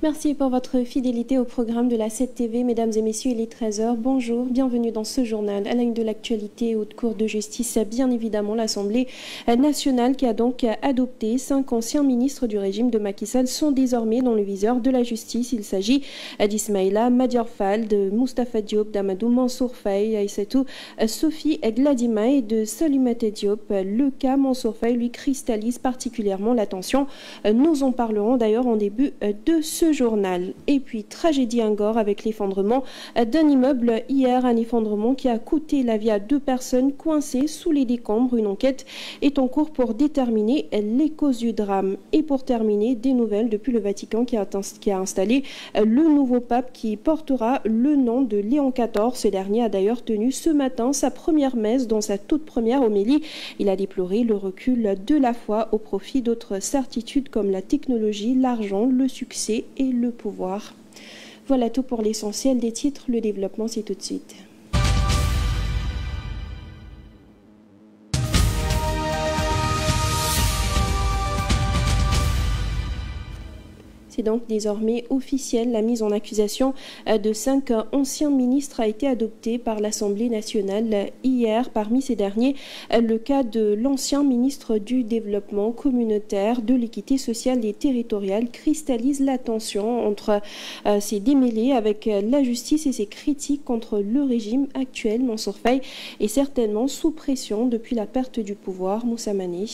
Merci pour votre fidélité au programme de la 7 TV. Mesdames et messieurs, il est 13h. Bonjour, bienvenue dans ce journal. À la une de l'actualité, haute cour de justice, bien évidemment, l'Assemblée nationale qui a donc adopté 5 anciens ministres du régime de Macky Sall sont désormais dans le viseur de la justice. Il s'agit d'Ismaïla Madior Fall, de Moustapha Diop, d'Amadou Mansour Faye, Aïssatou Sophie Gladima et de Salimata Diop. Le cas Mansour Faye lui cristallise particulièrement l'attention. Nous en parlerons d'ailleurs en début de ce journal. Et puis, tragédie à Ngor avec l'effondrement d'un immeuble hier, un effondrement qui a coûté la vie à 2 personnes coincées sous les décombres. Une enquête est en cours pour déterminer les causes du drame. Et pour terminer, des nouvelles depuis le Vatican qui a installé le nouveau pape qui portera le nom de Léon XIV. Ce dernier a d'ailleurs tenu ce matin sa première messe dans sa toute première homélie. Il a déploré le recul de la foi au profit d'autres certitudes comme la technologie, l'argent, le succès et le pouvoir. Voilà tout pour l'essentiel des titres. Le développement, c'est tout de suite. C'est donc désormais officiel. La mise en accusation de 5 anciens ministres a été adoptée par l'Assemblée nationale hier. Parmi ces derniers, le cas de l'ancien ministre du Développement communautaire, de l'équité sociale et territoriale cristallise la tension entre ces démêlés avec la justice et ses critiques contre le régime actuel. Mansour Faye est certainement sous pression depuis la perte du pouvoir. Moussa Mané.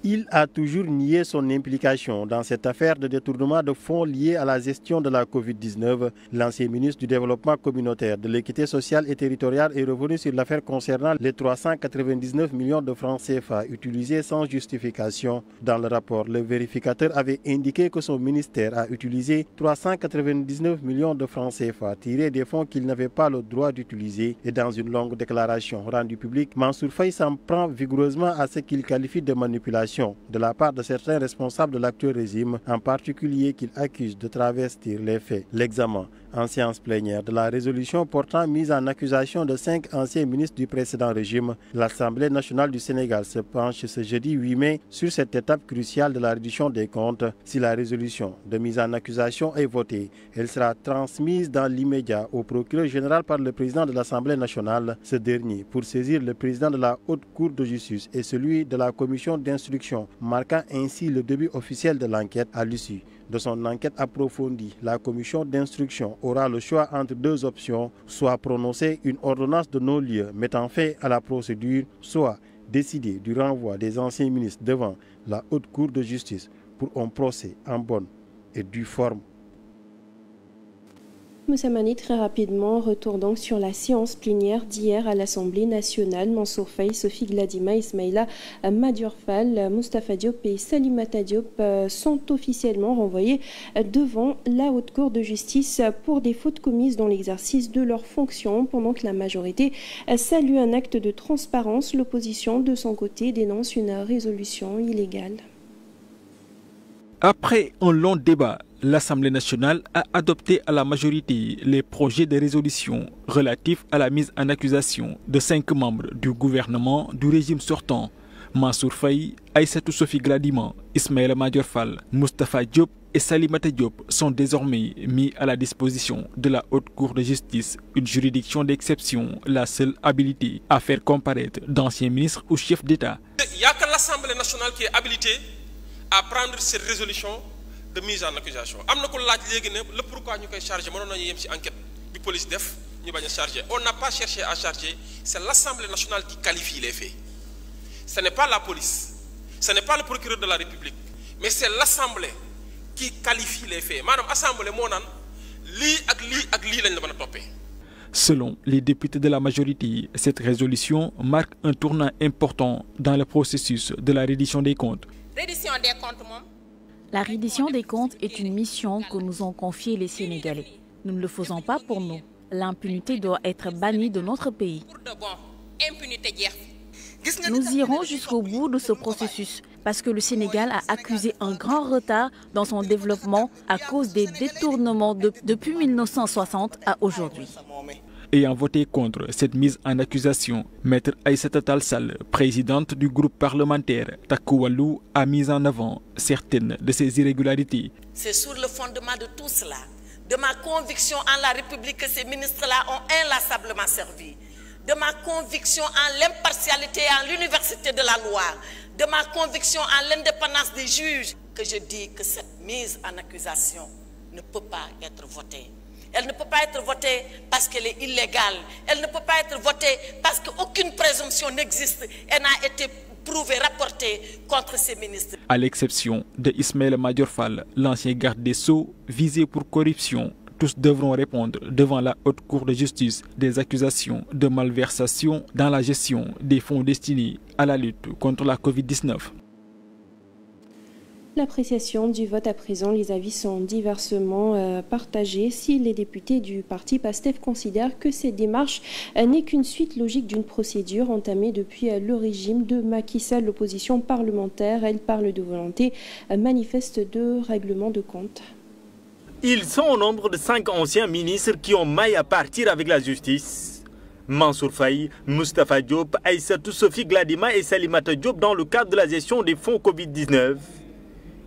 Il a toujours nié son implication dans cette affaire de détournement de fonds liés à la gestion de la Covid-19. L'ancien ministre du Développement communautaire, de l'équité sociale et territoriale est revenu sur l'affaire concernant les 399 millions de francs CFA utilisés sans justification. Dans le rapport, le vérificateur avait indiqué que son ministère a utilisé 399 millions de francs CFA tirés des fonds qu'il n'avait pas le droit d'utiliser. Et dans une longue déclaration rendue publique, Mansour Faye s'en prend vigoureusement à ce qu'il qualifie de manipulation de la part de certains responsables de l'actuel régime, en particulier qu'il accuse de travestir les faits. L'examen en séance plénière de la résolution portant mise en accusation de 5 anciens ministres du précédent régime, l'Assemblée nationale du Sénégal se penche ce jeudi 8 mai sur cette étape cruciale de la reddition des comptes. Si la résolution de mise en accusation est votée, elle sera transmise dans l'immédiat au procureur général par le président de l'Assemblée nationale. Ce dernier, pour saisir le président de la Haute Cour de justice et celui de la commission d'instruction, marquant ainsi le début officiel de l'enquête. À l'issue de son enquête approfondie, la commission d'instruction aura le choix entre 2 options, soit prononcer une ordonnance de non-lieu mettant fin à la procédure, soit décider du renvoi des anciens ministres devant la Haute Cour de justice pour un procès en bonne et due forme. Moussa Mané, très rapidement, retour donc sur la séance plénière d'hier à l'Assemblée nationale. Mansour Faye, Sophie Gladima, Ismaïla Madior Fall, Moustapha Diop et Salimata Diop sont officiellement renvoyés devant la Haute Cour de justice pour des fautes commises dans l'exercice de leurs fonctions, pendant que la majorité salue un acte de transparence. L'opposition, de son côté, dénonce une résolution illégale. Après un long débat, l'Assemblée nationale a adopté à la majorité les projets de résolution relatifs à la mise en accusation de 5 membres du gouvernement du régime sortant. Mansour Faye, Aïssatou Sophie Gladima, Ismaïla Madior Fall, Moustapha Diop et Salimata Diop sont désormais mis à la disposition de la Haute Cour de justice, une juridiction d'exception, la seule habilitée à faire comparaître d'anciens ministres ou chefs d'État. Il n'y a que l'Assemblée nationale qui est habilitée à prendre cette résolution de mise en accusation. Le pourquoi nous avons chargé, enquête de police def, on n'a pas cherché à charger, c'est l'Assemblée nationale qui qualifie les faits. Ce n'est pas la police, ce n'est pas le procureur de la République, mais c'est l'Assemblée qui qualifie les faits. Madame Assemblée, Selon les députés de la majorité, cette résolution marque un tournant important dans le processus de la reddition des comptes. La reddition des comptes est une mission que nous ont confiée les Sénégalais. Nous ne le faisons pas pour nous. L'impunité doit être bannie de notre pays. Nous irons jusqu'au bout de ce processus parce que le Sénégal a accusé un grand retard dans son développement à cause des détournements depuis 1960 à aujourd'hui. ayant voté contre cette mise en accusation. Maître Aïssata Tall Sall, présidente du groupe parlementaire Takku Wallu, a mis en avant certaines de ces irrégularités. C'est sur le fondement de tout cela, de ma conviction en la République que ces ministres-là ont inlassablement servi, de ma conviction en l'impartialité et en l'université de la loi, de ma conviction en l'indépendance des juges, que je dis que cette mise en accusation ne peut pas être votée. Elle ne peut pas être votée parce qu'elle est illégale. Elle ne peut pas être votée parce qu'aucune présomption n'existe et n'a été prouvée, rapportée contre ces ministres. À l'exception de Ismaïla Madior Fall, l'ancien garde des Sceaux, visé pour corruption, tous devront répondre devant la Haute Cour de justice des accusations de malversation dans la gestion des fonds destinés à la lutte contre la Covid-19. L'appréciation du vote à présent, les avis sont diversement partagés. Si les députés du parti PASTEF considèrent que cette démarche n'est qu'une suite logique d'une procédure entamée depuis le régime de Macky Sall, l'opposition parlementaire, elle parle de volonté manifeste de règlement de compte. Ils sont au nombre de 5 anciens ministres qui ont maille à partir avec la justice. Mansour Faye, Moustapha Diop, Aïssatou Sophie Gladima et Salimata Diop dans le cadre de la gestion des fonds Covid-19.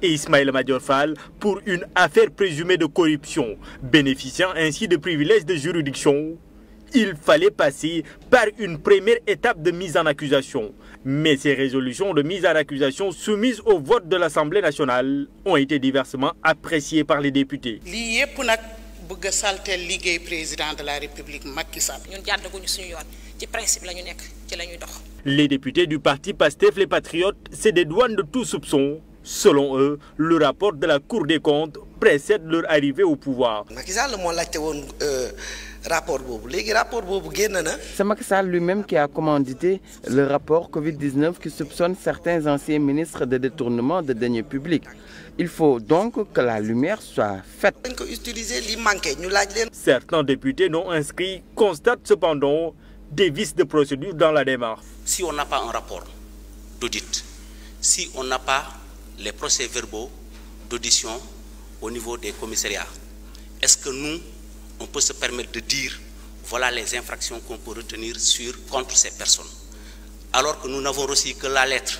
Et Ismaïla Madior Fall pour une affaire présumée de corruption, bénéficiant ainsi de privilèges de juridiction. Il fallait passer par une première étape de mise en accusation. Mais ces résolutions de mise en accusation soumises au vote de l'Assemblée nationale ont été diversement appréciées par les députés. Président de la République Macky Sall. Les députés du parti PASTEF, les Patriotes, se dédouanent de tout soupçon. Selon eux, le rapport de la Cour des comptes précède leur arrivée au pouvoir. C'est Macky Sall lui-même qui a commandité le rapport Covid-19 qui soupçonne certains anciens ministres de détournement de deniers publics. Il faut donc que la lumière soit faite. Certains députés non inscrits constatent cependant des vices de procédure dans la démarche. Si on n'a pas un rapport d'audit, si on n'a pas les procès-verbaux d'audition au niveau des commissariats, est-ce que nous, on peut se permettre de dire voilà les infractions qu'on peut retenir contre ces personnes, alors que nous n'avons reçu que la lettre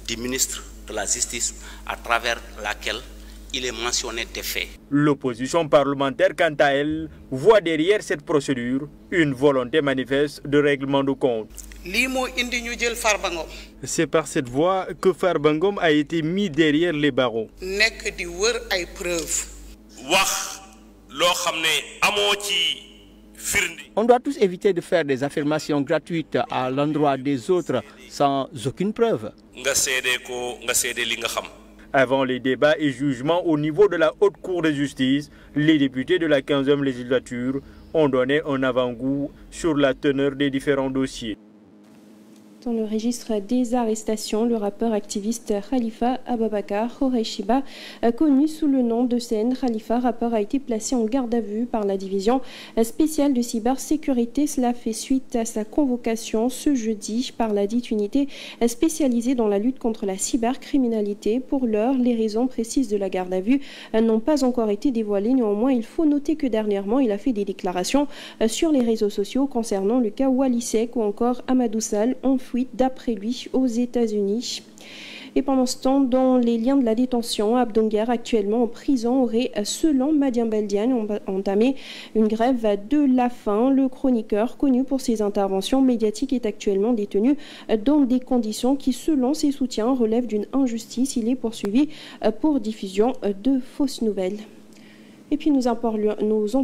du ministre de la Justice à travers laquelle il est mentionné des faits. L'opposition parlementaire, quant à elle, voit derrière cette procédure une volonté manifeste de règlement de compte. C'est par cette voie que Farba Ngom a été mis derrière les barreaux. On doit tous éviter de faire des affirmations gratuites à l'endroit des autres sans aucune preuve. Avant les débats et jugements au niveau de la Haute Cour de justice, les députés de la 15e législature ont donné un avant-goût sur la teneur des différents dossiers. Dans le registre des arrestations, le rappeur activiste Khalifa Ababakar Khoureyshiba, connu sous le nom de CN Khalifa, rappeur, a été placé en garde à vue par la division spéciale de cybersécurité. Cela fait suite à sa convocation ce jeudi par la dite unité spécialisée dans la lutte contre la cybercriminalité. Pour l'heure, les raisons précises de la garde à vue n'ont pas encore été dévoilées. Néanmoins, il faut noter que dernièrement, il a fait des déclarations sur les réseaux sociaux concernant le cas Wally Seck ou encore Amadou Sall, enfoui d'après lui aux États-Unis. Et pendant ce temps, dans les liens de la détention, Abdonguer, actuellement en prison, aurait, selon Madian Beldiane, entamé une grève de la faim. Le chroniqueur, connu pour ses interventions médiatiques, est actuellement détenu dans des conditions qui, selon ses soutiens, relèvent d'une injustice. Il est poursuivi pour diffusion de fausses nouvelles. Et puis nous en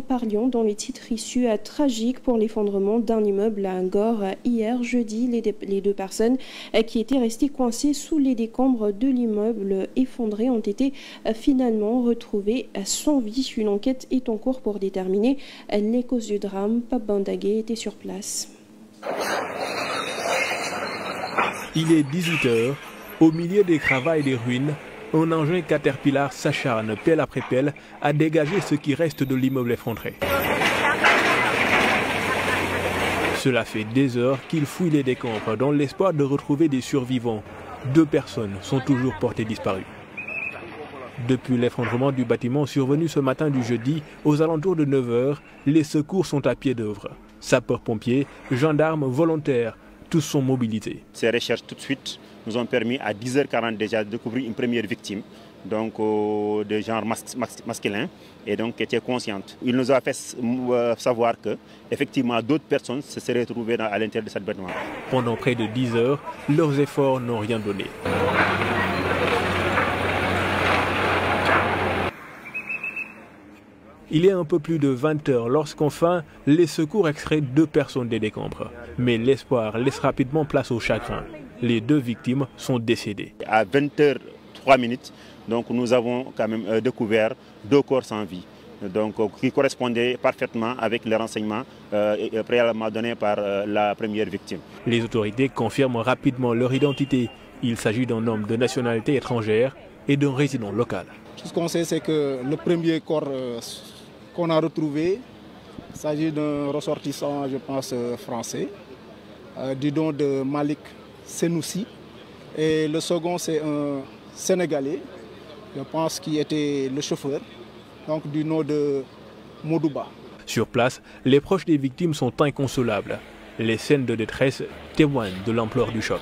parlions dans les titres issus tragiques pour l'effondrement d'un immeuble à Ngor hier jeudi. Les deux personnes qui étaient restées coincées sous les décombres de l'immeuble effondré ont été finalement retrouvées sans vie. Une enquête est en cours pour déterminer les causes du drame. Pape Bandagé était sur place. Il est 18h. Au milieu des cravailles et des ruines, un engin Caterpillar s'acharne pelle après pelle à dégager ce qui reste de l'immeuble effondré. Cela fait des heures qu'il fouille les décombres dans l'espoir de retrouver des survivants. 2 personnes sont toujours portées disparues. Depuis l'effondrement du bâtiment survenu ce matin du jeudi, aux alentours de 9h, les secours sont à pied d'œuvre. Sapeurs-pompiers, gendarmes, volontaires, tous sont mobilisés. Ces recherches tout de suite nous ont permis à 10h40 déjà de découvrir une première victime, donc de genre masculin, et donc qui était consciente. Il nous a fait savoir que effectivement d'autres personnes se seraient trouvées à l'intérieur de cette bête noire. Pendant près de 10 heures, leurs efforts n'ont rien donné. Il est un peu plus de 20 heures lorsqu'enfin les secours extraient 2 personnes des décombres. Mais l'espoir laisse rapidement place au chagrin. Les 2 victimes sont décédées. À 20h03, donc nous avons quand même découvert 2 corps sans vie, donc qui correspondaient parfaitement avec les renseignements préalablement donnés par la première victime. Les autorités confirment rapidement leur identité. Il s'agit d'un homme de nationalité étrangère et d'un résident local. Tout ce qu'on sait, c'est que le premier corps qu'on a retrouvé, il s'agit d'un ressortissant, je pense, français, du nom de Malik Senoussi. Et le second, c'est un Sénégalais, je pense, qui était le chauffeur, donc du nom de Modouba. Sur place, les proches des victimes sont inconsolables. Les scènes de détresse témoignent de l'ampleur du choc.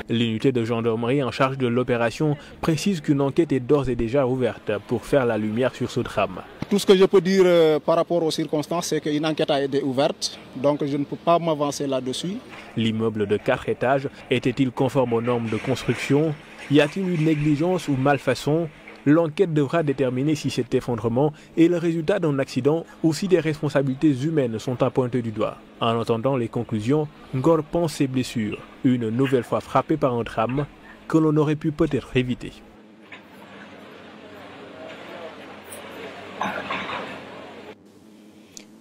L'unité de gendarmerie en charge de l'opération précise qu'une enquête est d'ores et déjà ouverte pour faire la lumière sur ce drame. Tout ce que je peux dire par rapport aux circonstances, c'est qu'une enquête a été ouverte, donc je ne peux pas m'avancer là-dessus. L'immeuble de 4 étages était-il conforme aux normes de construction? Y a-t-il eu négligence ou malfaçon? L'enquête devra déterminer si cet effondrement est le résultat d'un accident ou si des responsabilités humaines sont à pointer du doigt. En entendant les conclusions, Ngor pense ses blessures, une nouvelle fois frappé par un drame que l'on aurait pu peut-être éviter.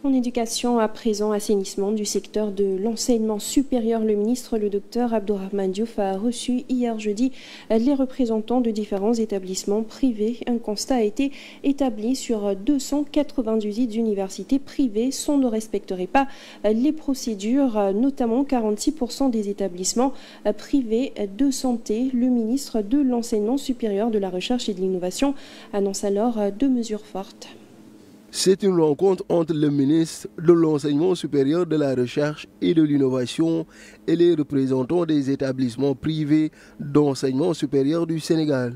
En éducation, à présent, assainissement du secteur de l'enseignement supérieur, le ministre, le docteur Abdourahmane Diouf, a reçu hier jeudi les représentants de différents établissements privés. Un constat a été établi sur 298 universités privées. Ceux ne respecteraient pas les procédures, notamment 46% des établissements privés de santé. Le ministre de l'enseignement supérieur, de la recherche et de l'innovation annonce alors 2 mesures fortes. C'est une rencontre entre le ministre de l'Enseignement supérieur, de la Recherche et de l'Innovation et les représentants des établissements privés d'enseignement supérieur du Sénégal.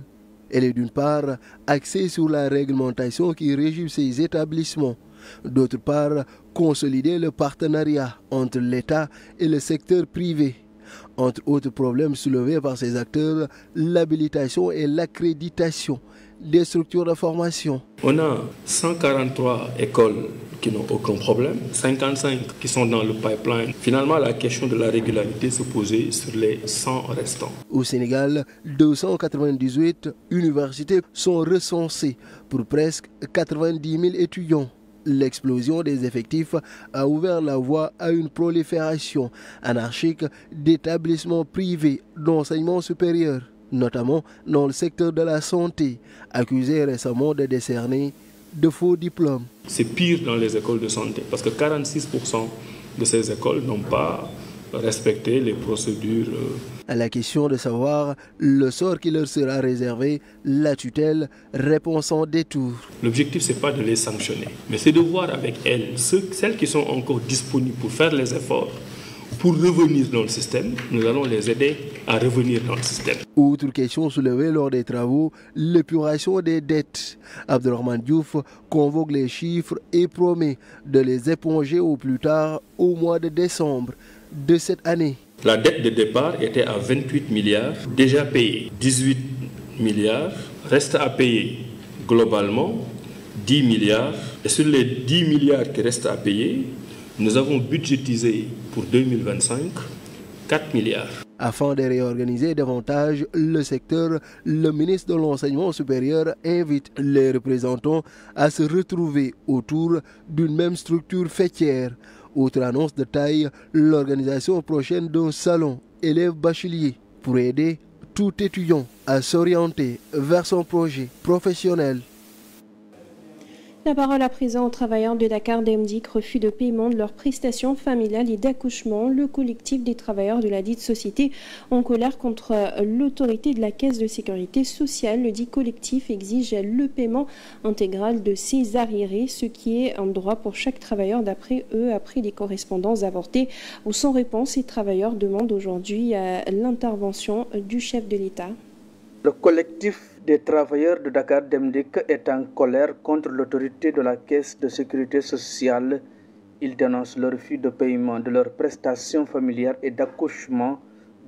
Elle est d'une part axée sur la réglementation qui régit ces établissements, d'autre part consolider le partenariat entre l'État et le secteur privé. Entre autres problèmes soulevés par ces acteurs, l'habilitation et l'accréditation des structures de formation. On a 143 écoles qui n'ont aucun problème, 55 qui sont dans le pipeline. Finalement, la question de la régularité se posait sur les 100 restants. Au Sénégal, 298 universités sont recensées pour presque 90 000 étudiants. L'explosion des effectifs a ouvert la voie à une prolifération anarchique d'établissements privés d'enseignement supérieur, notamment dans le secteur de la santé, accusés récemment de décerner de faux diplômes. C'est pire dans les écoles de santé parce que 46% de ces écoles n'ont pas respecté les procédures. À la question de savoir le sort qui leur sera réservé, la tutelle répond sans détour. L'objectif, ce n'est pas de les sanctionner, mais c'est de voir avec elles, celles qui sont encore disponibles pour faire les efforts, pour revenir dans le système. Nous allons les aider à revenir dans le système. Autre question soulevée lors des travaux, l'épuration des dettes. Abdourahmane Diouf convoque les chiffres et promet de les éponger au plus tard au mois de décembre de cette année. La dette de départ était à 28 milliards, déjà payée. 18 milliards reste à payer. Globalement, 10 milliards. Et sur les 10 milliards qui restent à payer, nous avons budgétisé pour 2025 4 milliards. Afin de réorganiser davantage le secteur, le ministre de l'Enseignement supérieur invite les représentants à se retrouver autour d'une même structure faîtière. Autre annonce de taille, l'organisation prochaine d'un salon élève-bachelier pour aider tout étudiant à s'orienter vers son projet professionnel. La parole à présent aux travailleurs de Dakar Demdik, refus de paiement de leurs prestations familiales et d'accouchement. Le collectif des travailleurs de la dite société en colère contre l'autorité de la Caisse de sécurité sociale. Le dit collectif exige le paiement intégral de ces arriérés, ce qui est un droit pour chaque travailleur d'après eux, après des correspondances avortées ou sans réponse. Les travailleurs demandent aujourd'hui l'intervention du chef de l'État. Le collectif des travailleurs de Dakar Demdik est en colère contre l'autorité de la Caisse de sécurité sociale. Ils dénoncent le refus de paiement de leurs prestations familiales et d'accouchement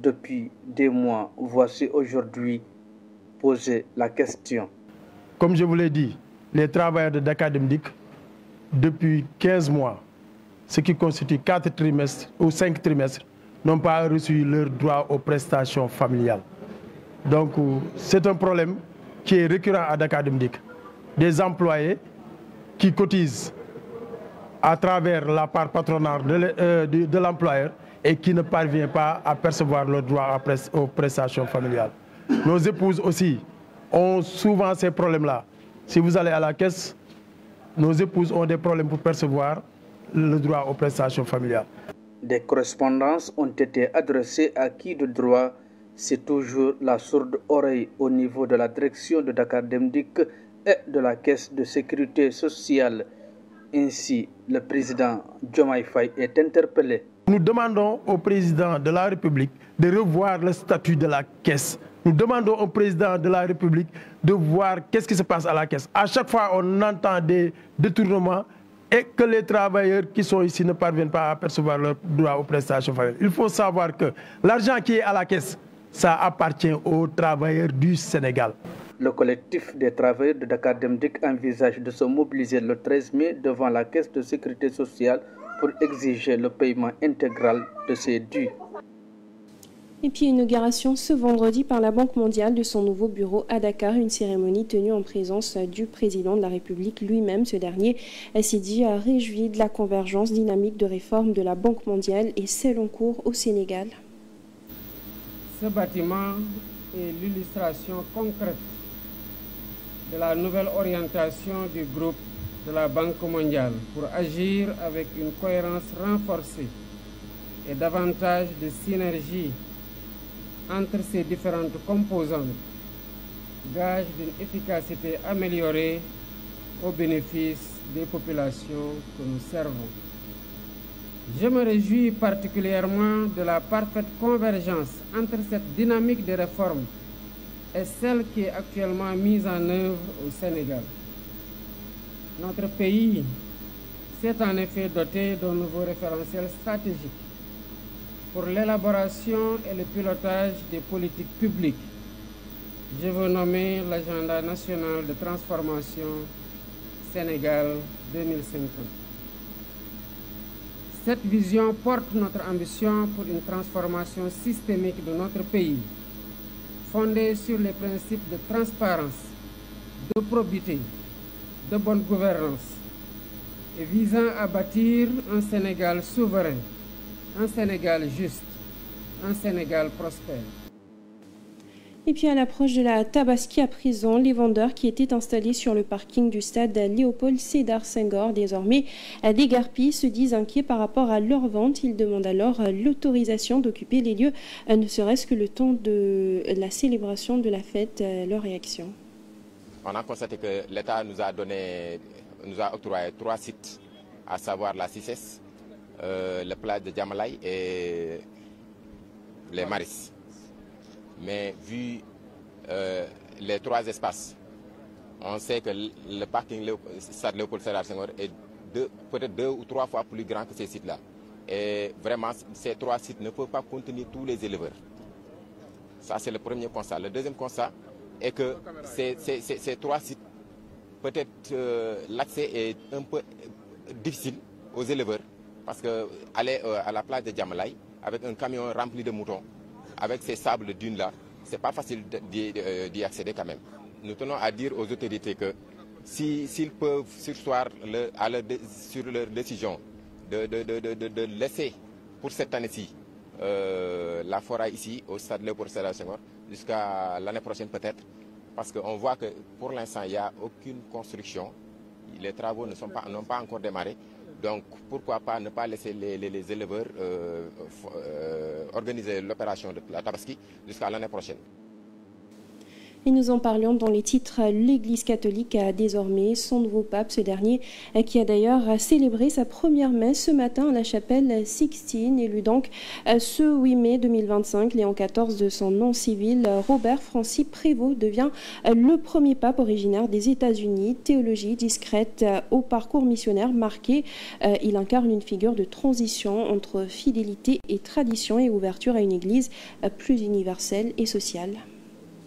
depuis des mois. Voici aujourd'hui poser la question. Comme je vous l'ai dit, les travailleurs de Dakar Demdik, depuis 15 mois, ce qui constitue 4 trimestres ou 5 trimestres, n'ont pas reçu leur droit aux prestations familiales. Donc c'est un problème qui est récurrent à Dakar Demdik. Des employés qui cotisent à travers la part patronale de l'employeur et qui ne parviennent pas à percevoir leur droit aux prestations familiales. Nos épouses aussi ont souvent ces problèmes-là. Si vous allez à la caisse, nos épouses ont des problèmes pour percevoir le droit aux prestations familiales. Des correspondances ont été adressées à qui de droit. C'est toujours la sourde oreille au niveau de la direction de Dakar Demdik et de la Caisse de sécurité sociale. Ainsi, le président Diomaye Faye est interpellé. Nous demandons au président de la République de revoir le statut de la Caisse. Nous demandons au président de la République de voir qu'est-ce qui se passe à la Caisse. À chaque fois, on entend des détournements et que les travailleurs qui sont ici ne parviennent pas à percevoir leur droit aux prestations familiales. Il faut savoir que l'argent qui est à la Caisse, ça appartient aux travailleurs du Sénégal. Le collectif des travailleurs de Dakar Demdik envisage de se mobiliser le 13 mai devant la Caisse de sécurité sociale pour exiger le paiement intégral de ses dus. Et puis inauguration ce vendredi par la Banque mondiale de son nouveau bureau à Dakar, une cérémonie tenue en présence du président de la République lui-même. Ce dernier s'est dit réjoui de la convergence dynamique de réforme de la Banque mondiale et celle en cours au Sénégal. Ce bâtiment est l'illustration concrète de la nouvelle orientation du groupe de la Banque mondiale pour agir avec une cohérence renforcée et davantage de synergie entre ses différentes composantes, gage d'une efficacité améliorée au bénéfice des populations que nous servons. Je me réjouis particulièrement de la parfaite convergence entre cette dynamique de réforme et celle qui est actuellement mise en œuvre au Sénégal. Notre pays s'est en effet doté d'un nouveau référentiel stratégique pour l'élaboration et le pilotage des politiques publiques. Je veux nommer l'agenda national de transformation Sénégal 2050. Cette vision porte notre ambition pour une transformation systémique de notre pays, fondée sur les principes de transparence, de probité, de bonne gouvernance, et visant à bâtir un Sénégal souverain, un Sénégal juste, un Sénégal prospère. Et puis à l'approche de la Tabaski à présent, les vendeurs qui étaient installés sur le parking du stade Léopold Sédar Senghor, désormais dégarpis, se disent inquiets par rapport à leur vente. Ils demandent alors l'autorisation d'occuper les lieux, ne serait-ce que le temps de la célébration de la fête. Leur réaction. On a constaté que l'État nous a octroyé 3 sites, à savoir la CICES, le plage de Djamalai et les Maris. Mais vu les 3 espaces, on sait que le parking Stade Léopold Sédar Senghor est peut-être 2 ou 3 fois plus grand que ces sites-là. Et vraiment, ces 3 sites ne peuvent pas contenir tous les éleveurs. Ça, c'est le premier constat. Le deuxième constat est que ces 3 sites, peut-être l'accès est un peu difficile aux éleveurs. Parce qu'aller à la plage de Djamalai avec un camion rempli de moutons, avec ces sables dunes-là, ce n'est pas facile d'y accéder quand même. Nous tenons à dire aux autorités que s'ils peuvent surseoir sur leur décision de laisser pour cette année-ci la forêt ici au stade Léopold Sédar Senghor jusqu'à l'année prochaine peut-être, parce qu'on voit que pour l'instant il n'y a aucune construction, il les travaux n'ont pas encore démarré. Donc pourquoi pas ne pas laisser les éleveurs organiser l'opération de la Tabaski jusqu'à l'année prochaine. Et nous en parlions dans les titres. L'Église catholique a désormais son nouveau pape, ce dernier qui a d'ailleurs célébré sa première messe ce matin à la chapelle Sixtine, élu donc ce 8 mai 2025. Léon XIV de son nom civil, Robert Francis Prévost, devient le premier pape originaire des États-Unis. Théologie discrète au parcours missionnaire marqué, il incarne une figure de transition entre fidélité et tradition et ouverture à une Église plus universelle et sociale.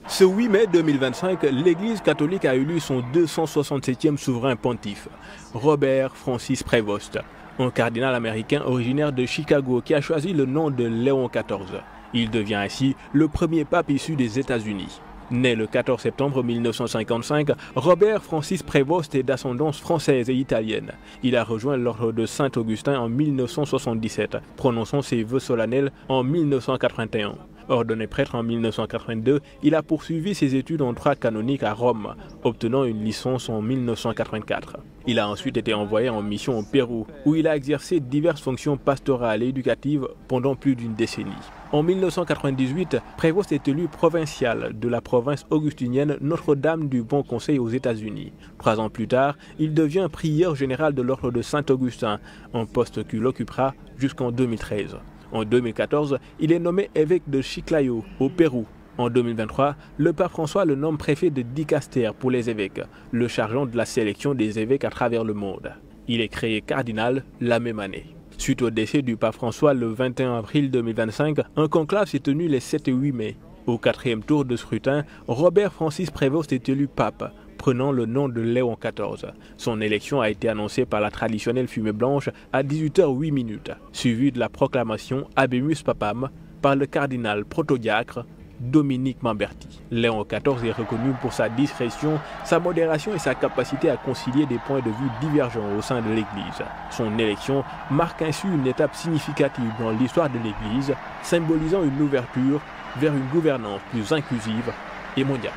Ce 8 mai 2025, l'Église catholique a élu son 267e souverain pontife, Robert Francis Prévost, un cardinal américain originaire de Chicago qui a choisi le nom de Léon XIV. Il devient ainsi le premier pape issu des États-Unis. Né le 14 septembre 1955, Robert Francis Prévost est d'ascendance française et italienne. Il a rejoint l'ordre de Saint-Augustin en 1977, prononçant ses vœux solennels en 1981. Ordonné prêtre en 1982, il a poursuivi ses études en droit canonique à Rome, obtenant une licence en 1984. Il a ensuite été envoyé en mission au Pérou, où il a exercé diverses fonctions pastorales et éducatives pendant plus d'une décennie. En 1998, Prévost est élu provincial de la province augustinienne Notre-Dame du Bon Conseil aux États-Unis. 3 ans plus tard, il devient prieur général de l'ordre de Saint-Augustin, un poste qu'il occupera jusqu'en 2013. En 2014, il est nommé évêque de Chiclayo, au Pérou. En 2023, le pape François le nomme préfet de Dicaster pour les évêques, le chargeant de la sélection des évêques à travers le monde. Il est créé cardinal la même année. Suite au décès du pape François le 21 avril 2025, un conclave s'est tenu les 7 et 8 mai. Au 4e tour de scrutin, Robert Francis Prévost est élu pape, prenant le nom de Léon XIV. Son élection a été annoncée par la traditionnelle fumée blanche à 18h08, suivie de la proclamation Habemus Papam par le cardinal protodiacre Dominique Mamberti. Léon XIV est reconnu pour sa discrétion, sa modération et sa capacité à concilier des points de vue divergents au sein de l'Église. Son élection marque ainsi une étape significative dans l'histoire de l'Église, symbolisant une ouverture vers une gouvernance plus inclusive et mondiale.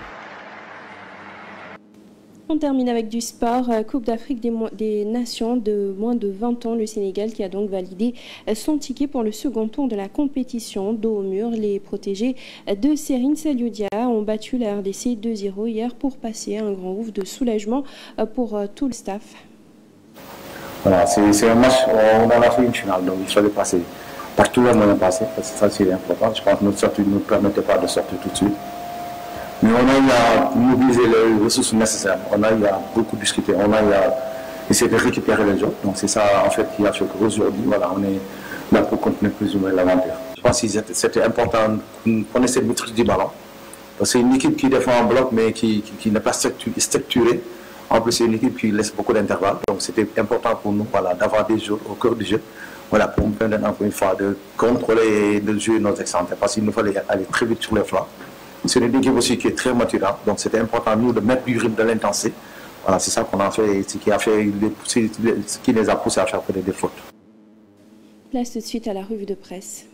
On termine avec du sport. Coupe d'Afrique des Nations de moins de 20 ans. Le Sénégal qui a donc validé son ticket pour le second tour de la compétition. Dos au mur, les protégés de Serine Salioudia ont battu la RDC 2-0 hier pour passer un grand ouf de soulagement pour tout le staff. Voilà, c'est un match, on en a fait une finale, donc il fallait passer par tous les moyens passés, parce que ça c'est important. Je pense que notre sortie ne nous permettait pas de sortir tout de suite. Mais on a eu à mobiliser les ressources nécessaires, on a eu à beaucoup discuter, on a eu à essayer de récupérer les gens. Donc c'est ça en fait qui a fait qu'aujourd'hui, voilà, on est là pour continuer plus ou moins l'aventure. Je pense que c'était important qu'on connaisse cette maîtrise du ballon. C'est une équipe qui défend en bloc mais qui n'est pas structurée. En plus c'est une équipe qui laisse beaucoup d'intervalles. Donc c'était important pour nous, voilà, d'avoir des joueurs au cœur du jeu. Voilà, pour nous permettre encore une fois de contrôler et de jouer nos excentres. Parce qu'il nous fallait aller très vite sur les flancs. C'est une équipe aussi qui est très mature, donc c'était important nous de mettre du rythme, de l'intensité. Voilà, c'est ça qu'on a fait, ce qui les a poussés à faire des fautes. Place tout de suite à la revue de presse.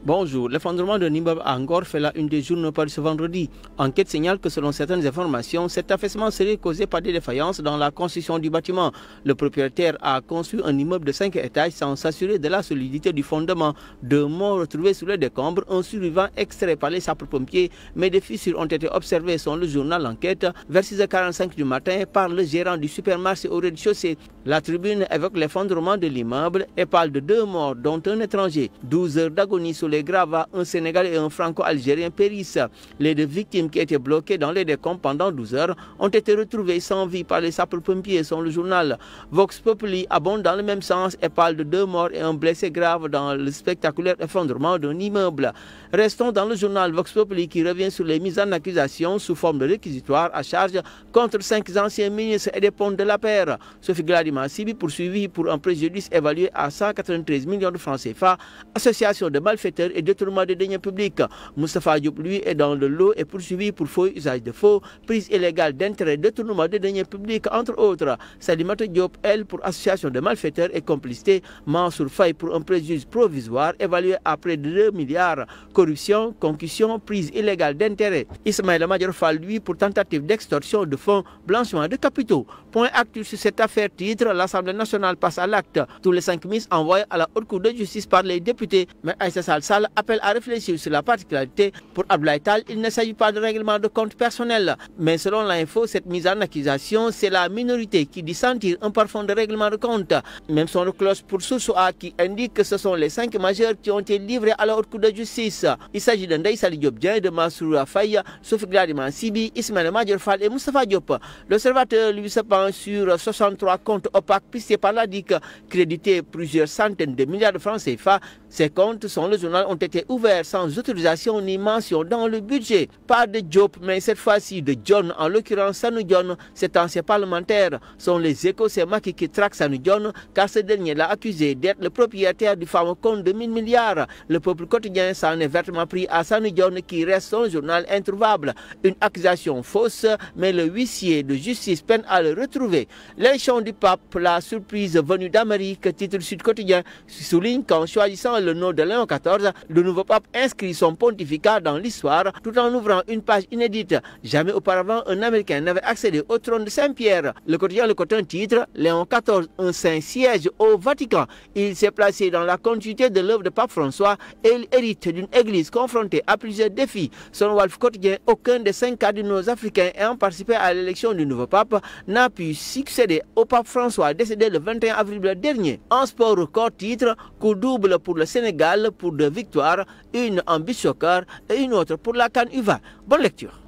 Bonjour. L'effondrement d'un immeuble à Ngor fait la une des journaux paru ce vendredi. Enquête signale que selon certaines informations, cet affaissement serait causé par des défaillances dans la construction du bâtiment. Le propriétaire a construit un immeuble de 5 étages sans s'assurer de la solidité du fondement. 2 morts retrouvés sous les décombres, un survivant extrait par les sapeurs-pompiers, mais des fissures ont été observées selon le journal Enquête vers 6h45 du matin par le gérant du supermarché au rez-de-chaussée. La tribune évoque l'effondrement de l'immeuble et parle de 2 morts, dont un étranger. 12 heures d'agonie sous les gravats, un Sénégalais et un Franco-Algérien périssent. Les 2 victimes qui étaient bloquées dans les décombres pendant 12 heures ont été retrouvées sans vie par les sapeurs-pompiers, selon le journal. Vox Populi abonde dans le même sens et parle de 2 morts et un blessé grave dans le spectaculaire effondrement d'un immeuble. Restons dans le journal Vox Populi qui revient sur les mises en accusation sous forme de réquisitoire à charge contre 5 anciens ministres et des pontes de la paire. Sophie Gladima Sibi poursuivi pour un préjudice évalué à 193 millions de francs CFA. Association de malfaiteurs malfaiteurs et détournement des deniers publics. Moustapha Diop, lui, est dans le lot et poursuivi pour faux usage de faux, prise illégale d'intérêt, détournement des deniers publics, entre autres. Salimata Diop, elle, pour association de malfaiteurs et complicité. Mansour Faye pour un préjudice provisoire évalué à près de 2 milliards. Corruption, concussion, prise illégale d'intérêt. Ismaël Madior Fall, lui, pour tentative d'extorsion de fonds, blanchiment de capitaux. Point actu sur cette affaire titre, l'Assemblée nationale passe à l'acte. Tous les 5 ministres envoyés à la Haute Cour de justice par les députés. Mais Aïssa Sall Sall appelle à réfléchir sur la particularité. Pour Abdoulaye Tall, il ne s'agit pas de règlement de compte personnel. Mais selon l'info, cette mise en accusation, c'est la minorité qui dit sentir un parfum de règlement de compte. Même son cloche pour Source A qui indique que ce sont les 5 majeurs qui ont été livrés à la Haute Cour de justice. Il s'agit de Ndeye Saly Diop Dieng, de Mansour Faye, Sophie Gladima Sibi, Ismaël Madior Fall et Moustapha Diop. L'observateur lui se penche sur 63 comptes opaques pistés par la DIC, crédités plusieurs centaines de milliards de francs CFA. Ces comptes, selon le journal, ont été ouverts sans autorisation ni mention dans le budget. Pas de Diop, mais cette fois-ci de John, en l'occurrence Sanu John, cet ancien parlementaire. Sont les Échos, c'est Macky qui traque Sanu John, car ce dernier l'a accusé d'être le propriétaire du fameux compte de 1000 milliards. Le Peuple quotidien s'en est vertement pris à Sanu John, qui reste son journal introuvable. Une accusation fausse, mais le huissier de justice peine à le retrouver. L'élection du pape, la surprise venue d'Amérique, titre Sud Quotidien, souligne qu'en choisissant le nom de Léon XIV, le nouveau pape inscrit son pontificat dans l'histoire tout en ouvrant une page inédite. Jamais auparavant, un Américain n'avait accédé au trône de Saint-Pierre. Le quotidien Le Cotin titre Léon XIV, un saint siège au Vatican. Il s'est placé dans la continuité de l'œuvre de Pape François et il hérite d'une église confrontée à plusieurs défis. Selon Walf Quotidien, aucun des 5 cardinaux africains ayant participé à l'élection du nouveau pape n'a pu succéder au pape François décédé le 21 avril dernier. En sport record titre, coup double pour le Sénégal pour 2 victoires, une en beach soccer et une autre pour la CAN U20. Bonne lecture.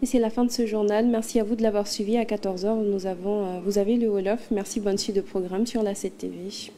Et c'est la fin de ce journal. Merci à vous de l'avoir suivi. À 14h, vous avez le Wolof. Merci, bonne suite de programme sur la 7 TV.